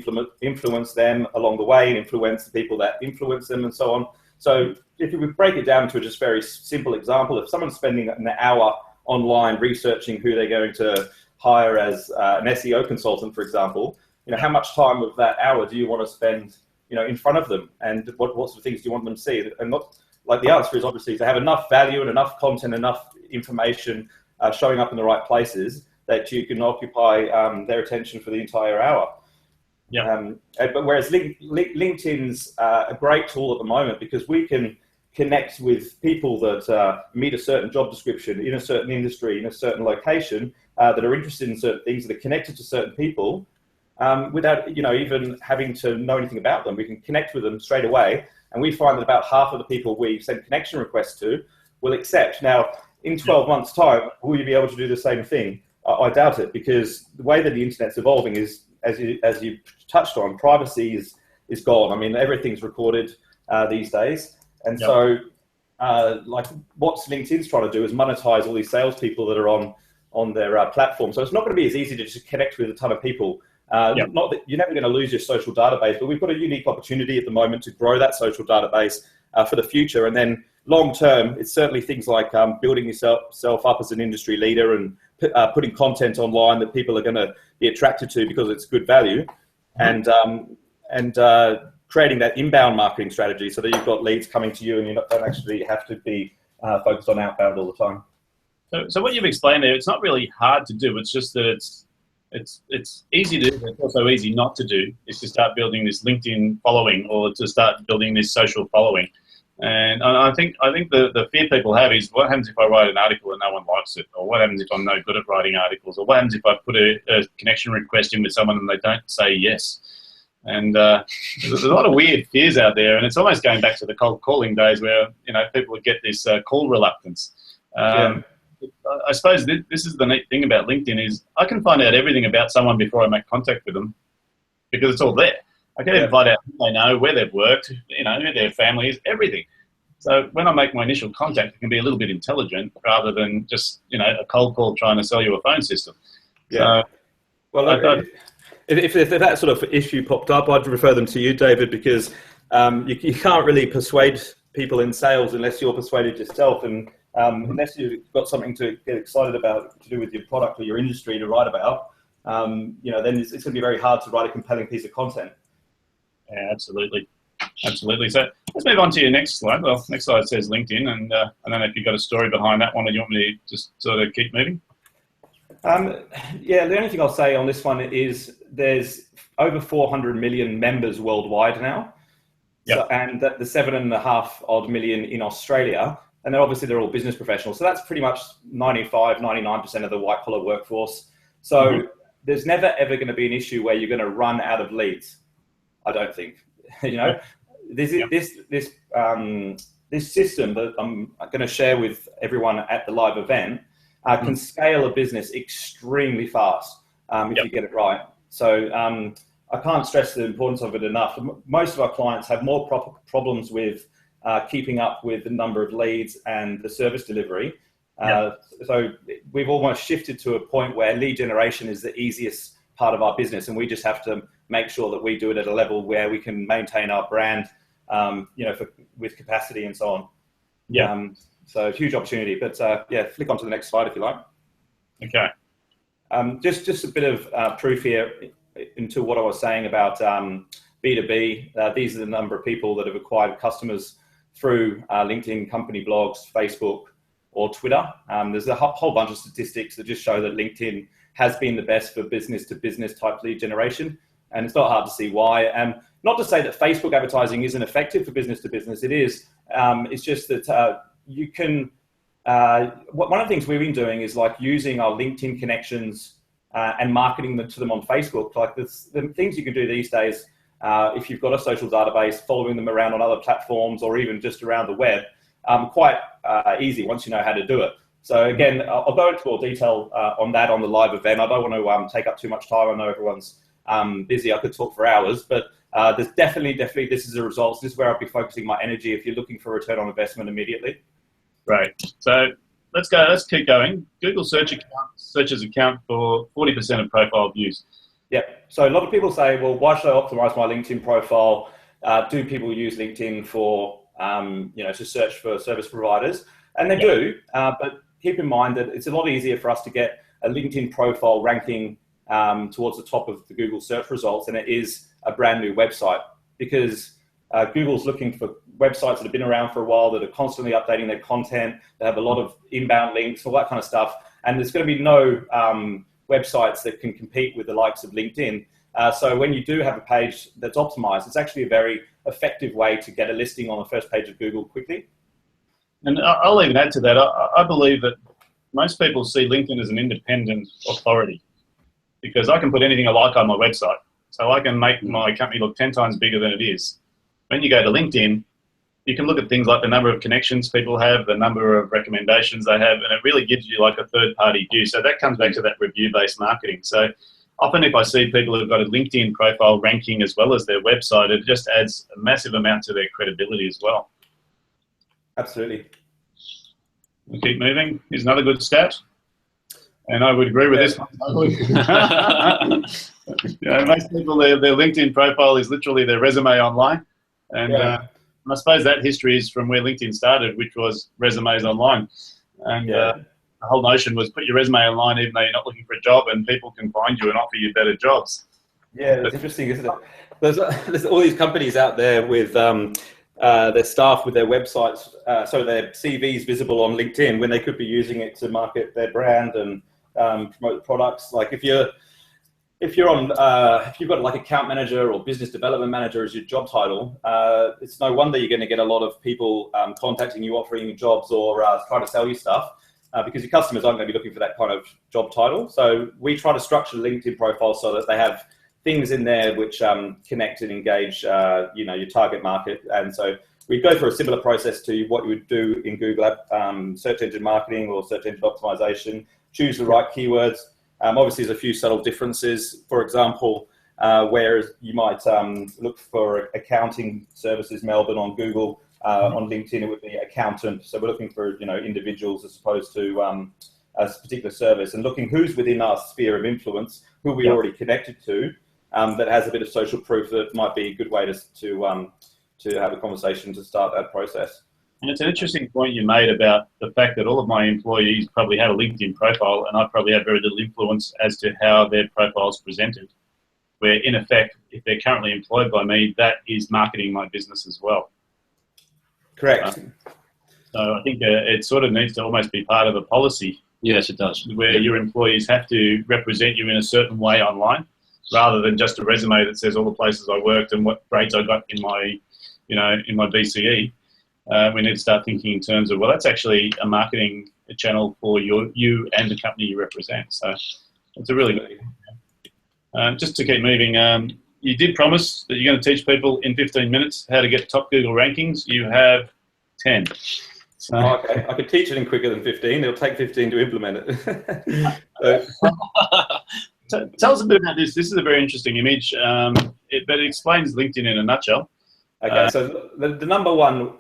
influence them along the way and influence the people that influence them and so on. So if we break it down to a just very simple example, if someone's spending an hour online researching who they're going to hire as an SEO consultant, for example, how much time of that hour do you want to spend, in front of them, and what sorts of things do you want them to see? And not like the answer is obviously to have enough value and enough content, enough information showing up in the right places that you can occupy their attention for the entire hour. But whereas LinkedIn's a great tool at the moment, because we can connect with people that meet a certain job description in a certain industry, in a certain location, that are interested in certain things, that are connected to certain people, without even having to know anything about them. We can connect with them straight away. And we find that about half of the people we send connection requests to will accept. Now, in 12 months' time, will you be able to do the same thing? I doubt it, because the way that the internet's evolving is, as you touched on, privacy is gone. I mean, everything's recorded these days. And so, like what LinkedIn's trying to do is monetize all these salespeople that are on their platform. So it's not going to be as easy to just connect with a ton of people. Not that you're never going to lose your social database, but we've got a unique opportunity at the moment to grow that social database for the future. And then long term, it's certainly things like building yourself up as an industry leader and putting content online that people are going to be attracted to because it's good value, and creating that inbound marketing strategy so that you've got leads coming to you and you don't actually have to be focused on outbound all the time. So what you've explained there, it's not really hard to do. It's just that it's easy to do, but it's also easy not to do, is to start building this LinkedIn following or to start building this social following. And I think the fear people have is, what happens if I write an article and no one likes it? Or what happens if I'm no good at writing articles? Or what happens if I put a connection request in with someone and they don't say yes? And there's a lot of weird fears out there, and it's almost going back to the cold calling days where, you know, people would get this call reluctance. I suppose this is the neat thing about LinkedIn is I can find out everything about someone before I make contact with them because it's all there. I can even find out who they know, where they've worked, you know, who their family is, everything. So when I make my initial contact, it can be a little bit intelligent rather than just, you know, a cold call trying to sell you a phone system. Yeah. So, well, if that sort of issue popped up, I'd refer them to you, David, because you can't really persuade people in sales unless you're persuaded yourself, and unless you've got something to get excited about to do with your product or your industry to write about, you know, then it's going to be very hard to write a compelling piece of content. Yeah, absolutely. Absolutely. So let's move on to your next slide. Well, next slide says LinkedIn, and I don't know if you've got a story behind that one or you want me to just sort of keep moving? Yeah, the only thing I'll say on this one is there's over 400 million members worldwide now. Yep. So, and the 7.5 odd million in Australia. And then obviously they're all business professionals. So that's pretty much 95, 99% of the white collar workforce. So there's never ever going to be an issue where you're going to run out of leads. I don't think, you know, this system that I'm going to share with everyone at the live event can scale a business extremely fast if you get it right. So I can't stress the importance of it enough. Most of our clients have more problems with keeping up with the number of leads and the service delivery. So we've almost shifted to a point where lead generation is the easiest part of our business, and we just have to make sure that we do it at a level where we can maintain our brand, you know, with capacity and so on. So huge opportunity, but yeah, flick on to the next slide if you like. Okay. Just a bit of proof here into what I was saying about B2B. These are the number of people that have acquired customers through LinkedIn company blogs, Facebook, or Twitter. There's a whole bunch of statistics that just show that LinkedIn has been the best for business-to-business type lead generation. And it's not hard to see why. And not to say that Facebook advertising isn't effective for business-to-business. It is. It's just that you can... one of the things we've been doing is like using our LinkedIn connections and marketing them to them on Facebook. Like the things you can do these days, if you've got a social database, following them around on other platforms or even just around the web, quite easy once you know how to do it. So again, I'll go into more detail on that on the live event. I don't want to take up too much time. I know everyone's busy. I could talk for hours, but there's definitely this is the results. This is where I'll be focusing my energy if you're looking for a return on investment immediately. Right. So let's go. Let's keep going. Google searches account for 40% of profile views. Yeah. So a lot of people say, well, why should I optimize my LinkedIn profile? Do people use LinkedIn for, you know, to search for service providers? And they do, but keep in mind that it's a lot easier for us to get a LinkedIn profile ranking towards the top of the Google search results than it is a brand new website, because Google's looking for websites that have been around for a while, that are constantly updating their content, that have a lot of inbound links, all that kind of stuff. And there's going to be no websites that can compete with the likes of LinkedIn. So when you do have a page that's optimized, it's actually a very effective way to get a listing on the first page of Google quickly. And I'll even add to that. I believe that most people see LinkedIn as an independent authority, because I can put anything I like on my website. So I can make my company look 10 times bigger than it is. When you go to LinkedIn, you can look at things like the number of connections people have, the number of recommendations they have, and it really gives you like a third-party view. So that comes back to that review-based marketing. So often if I see people who've got a LinkedIn profile ranking as well as their website, it just adds a massive amount to their credibility as well. Absolutely. We'll keep moving. Here's another good stat. And I would agree with this one. Most people, their LinkedIn profile is literally their resume online. And I suppose that history is from where LinkedIn started, which was resumes online. And the whole notion was put your resume online even though you're not looking for a job, and people can find you and offer you better jobs. Yeah, that's interesting, isn't it? There's all these companies out there with their staff with their websites, so their CVs visible on LinkedIn when they could be using it to market their brand and promote products. Like if you're if you're on, if you've got like account manager or business development manager as your job title, it's no wonder you're going to get a lot of people contacting you, offering you jobs or trying to sell you stuff, because your customers aren't going to be looking for that kind of job title. So we try to structure LinkedIn profiles so that they have things in there which connect and engage, your target market. And so we go through a similar process to what you would do in Google search engine marketing or search engine optimization. Choose the right keywords. Obviously, there's a few subtle differences. For example, whereas you might look for accounting services Melbourne on Google, on LinkedIn it would be accountant. So we're looking for individuals as opposed to a particular service, and looking who's within our sphere of influence, who we already connected to, that has a bit of social proof that might be a good way to have a conversation to start that process. And it's an interesting point you made about the fact that all of my employees probably have a LinkedIn profile, and I probably have very little influence as to how their profile is presented. Where, in effect, if they're currently employed by me, that is marketing my business as well. Correct. So I think it sort of needs to almost be part of a policy. Yes, it does. Where your employees have to represent you in a certain way online, rather than just a resume that says all the places I worked and what grades I got in my, in my BCE. We need to start thinking in terms of, well, that's actually a marketing channel for you and the company you represent. So it's a really good idea. Just to keep moving, you did promise that you're going to teach people in 15 minutes how to get top Google rankings. You have 10. So. Oh, okay, I could teach it in quicker than 15. It'll take 15 to implement it. So, tell us a bit about this. This is a very interesting image, but it explains LinkedIn in a nutshell. Okay, so the number one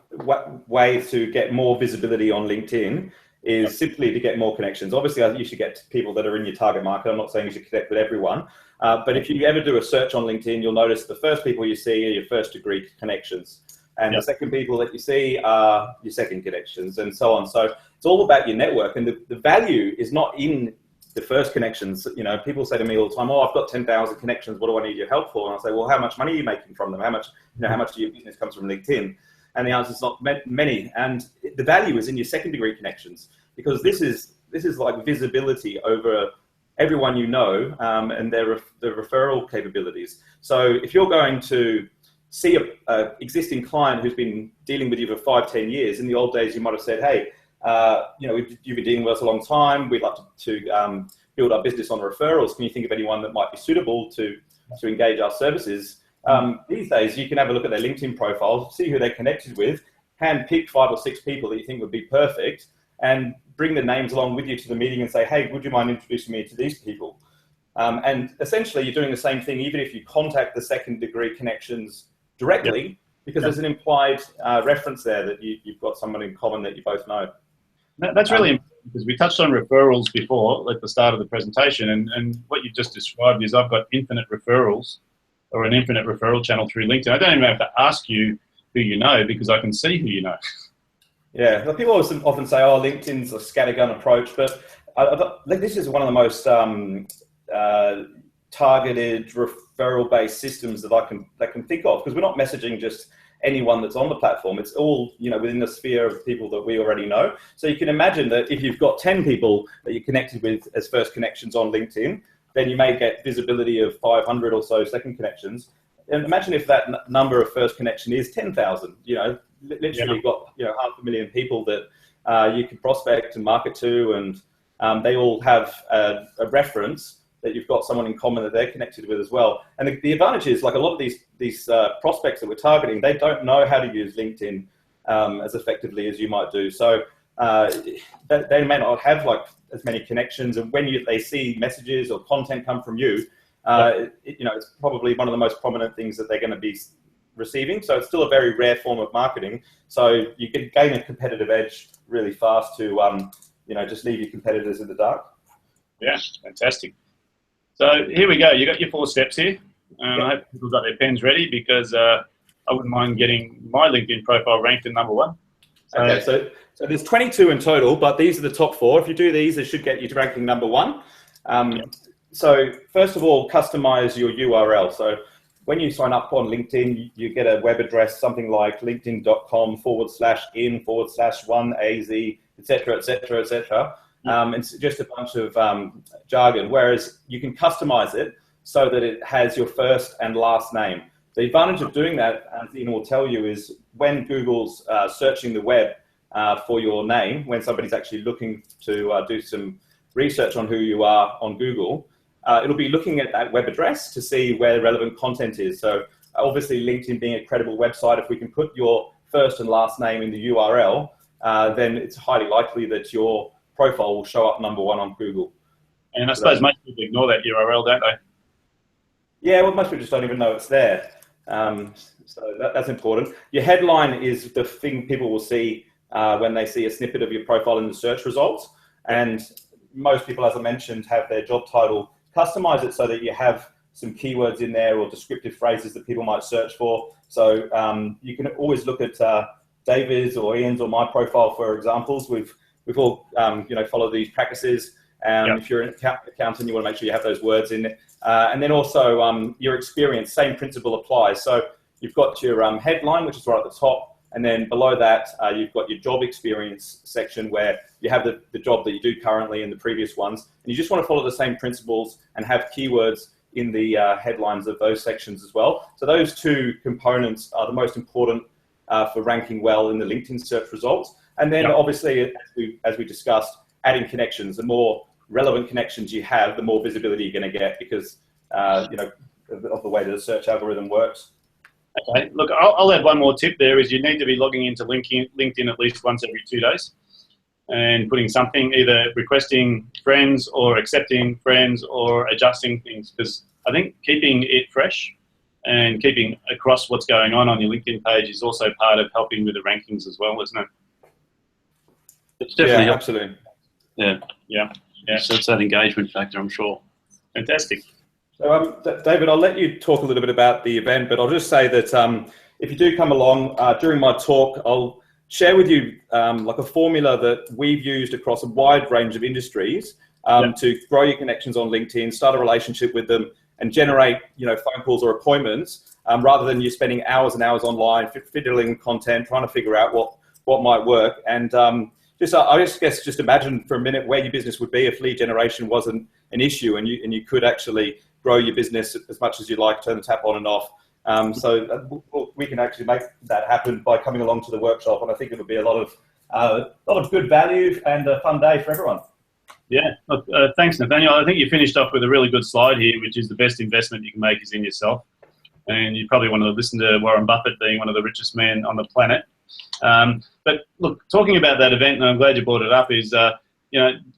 way to get more visibility on LinkedIn is simply to get more connections. Obviously, you should get people that are in your target market. I'm not saying you should connect with everyone, but if you ever do a search on LinkedIn, you'll notice the first people you see are your first degree connections. And the second people that you see are your second connections, and so on. So it's all about your network, and the value is not in the first connections. People say to me all the time, "Oh, I've got 10,000 connections. What do I need your help for?" And I say, "Well, how much money are you making from them? How much of your business comes from LinkedIn?" And the answer is not many. And the value is in your second degree connections, because this is like visibility over everyone and their referral capabilities. So if you're going to see a existing client who's been dealing with you for 5-10 years, in the old days you might have said, "Hey, you've been dealing with us a long time. We'd like to build our business on referrals. Can you think of anyone that might be suitable to engage our services?" These days, you can have a look at their LinkedIn profile, see who they're connected with, hand-pick 5 or 6 people that you think would be perfect, and bring the names along with you to the meeting and say, "Hey, would you mind introducing me to these people?" And essentially, you're doing the same thing even if you contact the second-degree connections directly, because there's an implied reference there that you've got someone in common that you both know. That's really important, because we touched on referrals before at the start of the presentation, and what you've just described is I've got infinite referrals, or an infinite referral channel through LinkedIn. I don't even have to ask you who you know, because I can see who you know. Yeah, people often say, "Oh, LinkedIn's a scattergun approach," but this is one of the most targeted referral-based systems that I can think of, because we're not messaging just anyone that's on the platform. It's all within the sphere of people that we already know. So you can imagine that if you've got 10 people that you're connected with as first connections on LinkedIn, then you may get visibility of 500 or so second connections. And imagine if that number of first connection is 10,000. Literally got 500,000 people that you can prospect and market to, and they all have a reference that you've got someone in common that they're connected with as well. And the advantage is, like, a lot of these prospects that we're targeting, they don't know how to use LinkedIn as effectively as you might do. So they may not have like as many connections, and when they see messages or content come from you, it's probably one of the most prominent things that they're going to be receiving. So it's still a very rare form of marketing. So you can gain a competitive edge really fast to just leave your competitors in the dark. Yeah, fantastic. So here we go. You got your 4 steps here. I hope people got their pens ready, because I wouldn't mind getting my LinkedIn profile ranked at number 1. Okay, so there's 22 in total, but these are the top 4. If you do these, they should get you to ranking number 1. So first of all, customize your URL. So when you sign up on LinkedIn, you get a web address, something like linkedin.com/in/1az, etc., etc., etc. It's just a bunch of jargon, whereas you can customize it so that it has your first and last name. The advantage of doing that, as Ian will tell you, is when Google's searching the web for your name, when somebody's actually looking to do some research on who you are on Google, it'll be looking at that web address to see where relevant content is. So obviously LinkedIn being a credible website, if we can put your first and last name in the URL, then it's highly likely that your profile will show up #1 on Google. And I suppose most people ignore that URL, don't they? Yeah, well, most people just don't even know it's there. So that's important. Your headline is the thing people will see when they see a snippet of your profile in the search results. And most people, as I mentioned, have their job title. Customize it so that you have some keywords in there or descriptive phrases that people might search for. So you can always look at David's or Ian's or my profile for examples. We've all followed these practices. If you're an accountant, you want to make sure you have those words in there. And then also your experience, same principle applies. So you've got your headline, which is right at the top. And then below that, you've got your job experience section where you have the job that you do currently and the previous ones. And you just want to follow the same principles and have keywords in the headlines of those sections as well. So those two components are the most important for ranking well in the LinkedIn search results. And then obviously, as we discussed, adding connections. The more relevant connections you have, the more visibility you're going to get because of the way the search algorithm works. Okay, look, I'll add one more tip there is you need to be logging into LinkedIn at least once every 2 days and putting something, either requesting friends or accepting friends or adjusting things, because I think keeping it fresh and keeping across what's going on your LinkedIn page is also part of helping with the rankings as well, isn't it? It's definitely absolutely. Yeah. So it's that engagement factor, I'm sure. Fantastic. So, David, I'll let you talk a little bit about the event, but I'll just say that if you do come along during my talk, I'll share with you like a formula that we've used across a wide range of industries to grow your connections on LinkedIn, start a relationship with them, and generate phone calls or appointments rather than you spending hours and hours online fiddling content, trying to figure out what might work. And I guess just imagine for a minute where your business would be if lead generation wasn't an issue and you could actually grow your business as much as you like, turn the tap on and off. So we can actually make that happen by coming along to the workshop, and I think it'll be a lot of good value and a fun day for everyone. Yeah, look, thanks, Nathaniel. I think you finished off with a really good slide here, which is the best investment you can make is in yourself. And you probably want to listen to Warren Buffett being one of the richest men on the planet. But look, talking about that event, and I'm glad you brought it up, is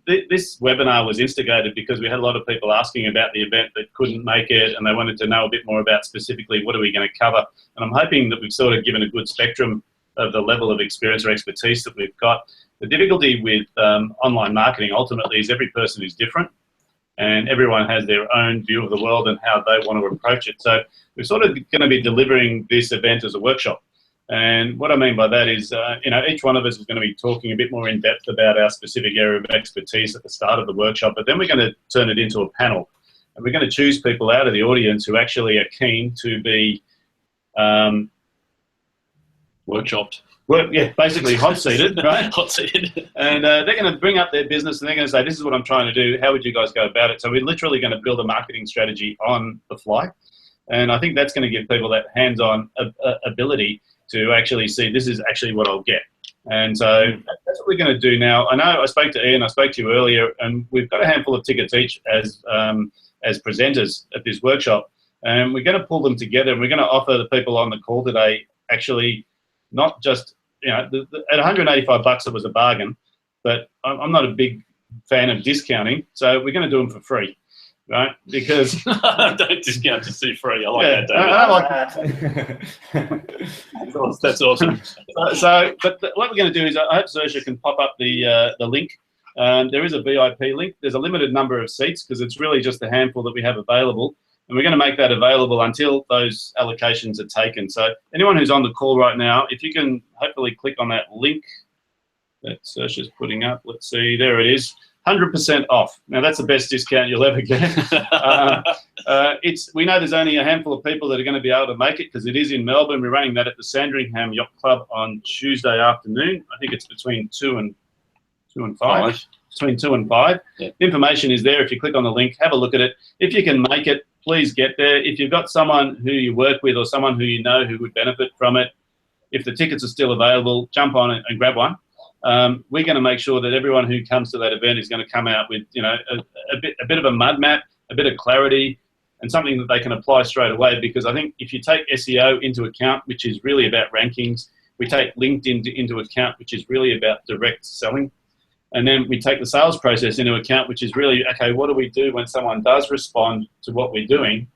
this webinar was instigated because we had a lot of people asking about the event that couldn't make it, and they wanted to know a bit more about specifically what are we going to cover. And I'm hoping that we've sort of given a good spectrum of the level of experience or expertise that we've got. The difficulty with online marketing ultimately is every person is different, and everyone has their own view of the world and how they want to approach it. So we're sort of going to be delivering this event as a workshop. And what I mean by that is, each one of us is going to be talking a bit more in depth about our specific area of expertise at the start of the workshop, but then we're going to turn it into a panel. And we're going to choose people out of the audience who actually are keen to be workshopped. Basically hot-seated, right? Hot-seated. And they're going to bring up their business and they're going to say, this is what I'm trying to do. How would you guys go about it? So we're literally going to build a marketing strategy on the fly. And I think that's going to give people that hands-on ability to actually see this is actually what I'll get. And so that's what we're going to do now. I know I spoke to Ian, I spoke to you earlier, and we've got a handful of tickets each as presenters at this workshop. And we're going to pull them together, and we're going to offer the people on the call today actually not just, at $185 it was a bargain, but I'm not a big fan of discounting, so we're going to do them for free. Right, because don't discount to see free. I like that, David. I like that. That's awesome. But what we're going to do is, I hope Saoirse can pop up the link. There is a VIP link. There's a limited number of seats because it's really just a handful that we have available, and we're going to make that available until those allocations are taken. So anyone who's on the call right now, if you can hopefully click on that link that Saoirse's putting up. Let's see, there it is. 100% off. Now that's the best discount you'll ever get. We know there's only a handful of people that are going to be able to make it because it is in Melbourne. We're running that at the Sandringham Yacht Club on Tuesday afternoon. I think it's between 2 and 5. Between 2 and 5. Yeah. The information is there. If you click on the link, have a look at it. If you can make it, please get there. If you've got someone who you work with or someone who you know who would benefit from it, if the tickets are still available, jump on it and grab one. We're going to make sure that everyone who comes to that event is going to come out with, you know, a bit of a mud map, a bit of clarity, and something that they can apply straight away. Because I think if you take SEO into account, which is really about rankings, we take LinkedIn into account, which is really about direct selling, and then we take the sales process into account, which is really, okay, what do we do when someone does respond to what we're doing?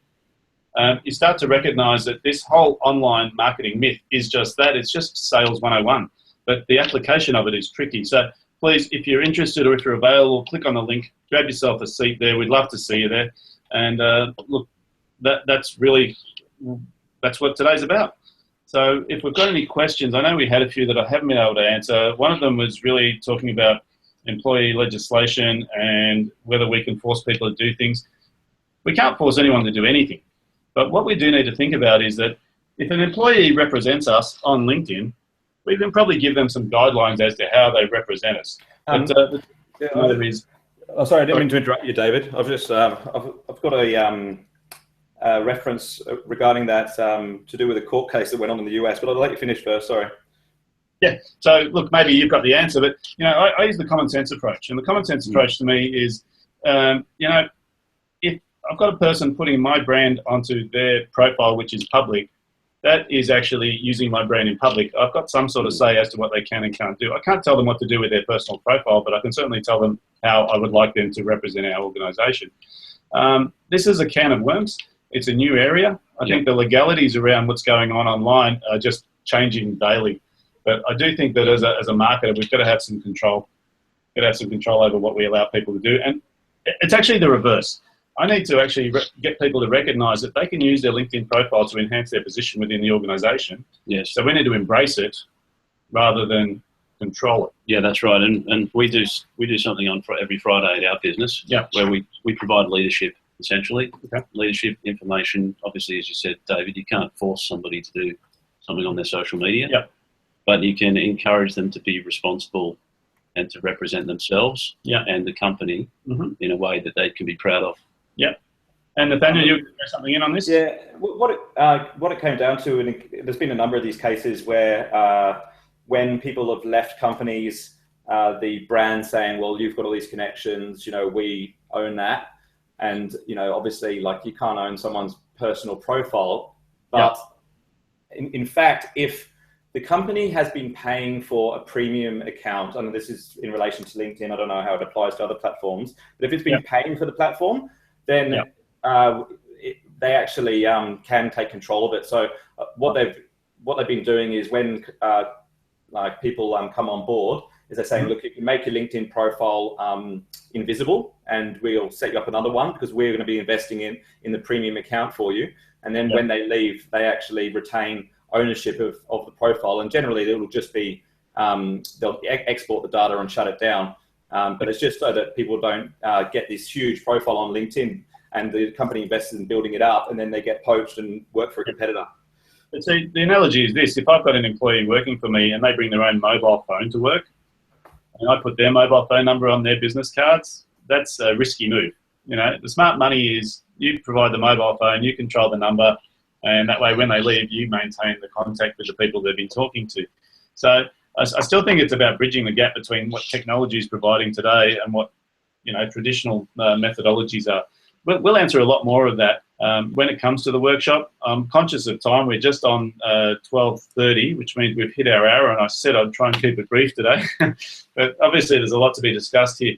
You start to recognize that this whole online marketing myth is just that. It's just sales 101, but the application of it is tricky. So please, if you're interested or if you're available, click on the link, grab yourself a seat there. We'd love to see you there. And look, that's what today's about. So if we've got any questions, I know we had a few that I haven't been able to answer. One of them was really talking about employee legislation and whether we can force people to do things. We can't force anyone to do anything. But what we do need to think about is that if an employee represents us on LinkedIn, we can probably give them some guidelines as to how they represent us. Sorry, I didn't mean to interrupt you, David. I've just I've got a reference regarding that to do with a court case that went on in the US, but I'll let you finish first. Sorry. Yeah. So look, maybe you've got the answer, but you know, I use the common sense approach, and the common sense approach to me is, you know, if I've got a person putting my brand onto their profile, which is public, that is actually using my brand in public. I've got some sort of say as to what they can and can't do. I can't tell them what to do with their personal profile, but I can certainly tell them how I would like them to represent our organisation. This is a can of worms. It's a new area. I think the legalities around what's going on online are just changing daily. But I do think that as a marketer, we've got to have some control. We've got to have some control over what we allow people to do. And it's actually the reverse. I need to actually get people to recognise that they can use their LinkedIn profile to enhance their position within the organisation. Yes. So we need to embrace it rather than control it. Yeah, that's right. And we do something on every Friday at our business where we provide leadership, essentially. Okay. Leadership, information. Obviously, as you said, David, you can't force somebody to do something on their social media. Yep. But you can encourage them to be responsible and to represent themselves and the company in a way that they can be proud of. Yeah. And Nathaniel, you throw something in on this? Yeah. What it came down to, and there's been a number of these cases where when people have left companies, the brand saying, well, you've got all these connections, you know, we own that. And, you know, obviously, like, you can't own someone's personal profile. But in fact, if the company has been paying for a premium account, and this is in relation to LinkedIn, I don't know how it applies to other platforms, but if it's been paying for the platform, then they actually can take control of it. So what they've been doing is when like people come on board, is they're saying, look, you can make your LinkedIn profile invisible, and we'll set you up another one because we're going to be investing in the premium account for you. And then when they leave, they actually retain ownership of the profile, and generally it will just be they'll export the data and shut it down, but it's just so that people don't get this huge profile on LinkedIn and the company invests in building it up and then they get poached and work for a competitor. But see, the analogy is this: if I've got an employee working for me and they bring their own mobile phone to work and I put their mobile phone number on their business cards, that's a risky move. You know, the smart money is you provide the mobile phone, you control the number, and that way when they leave, you maintain the contact with the people they've been talking to. So I still think it's about bridging the gap between what technology is providing today and what, you know, traditional methodologies are. We'll answer a lot more of that when it comes to the workshop. I'm conscious of time. We're just on 12:30, which means we've hit our hour, and I said I'd try and keep it brief today. But obviously there's a lot to be discussed here.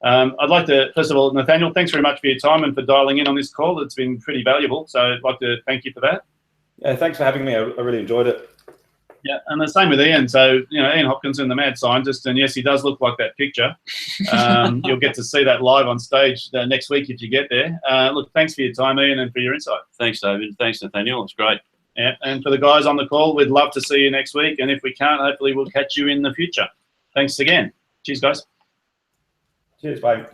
I'd like to, first of all, Nathaniel, thanks very much for your time and for dialing in on this call. It's been pretty valuable, so I'd like to thank you for that. Yeah, thanks for having me. I really enjoyed it. Yeah, and the same with Ian. So, you know, Ian Hopkinson, the mad scientist, and yes, he does look like that picture. You'll get to see that live on stage next week if you get there. Look, thanks for your time, Ian, and for your insight. Thanks, David. Thanks, Nathaniel. It's great. Yeah, and for the guys on the call, we'd love to see you next week. And if we can't, hopefully we'll catch you in the future. Thanks again. Cheers, guys. Cheers, bye.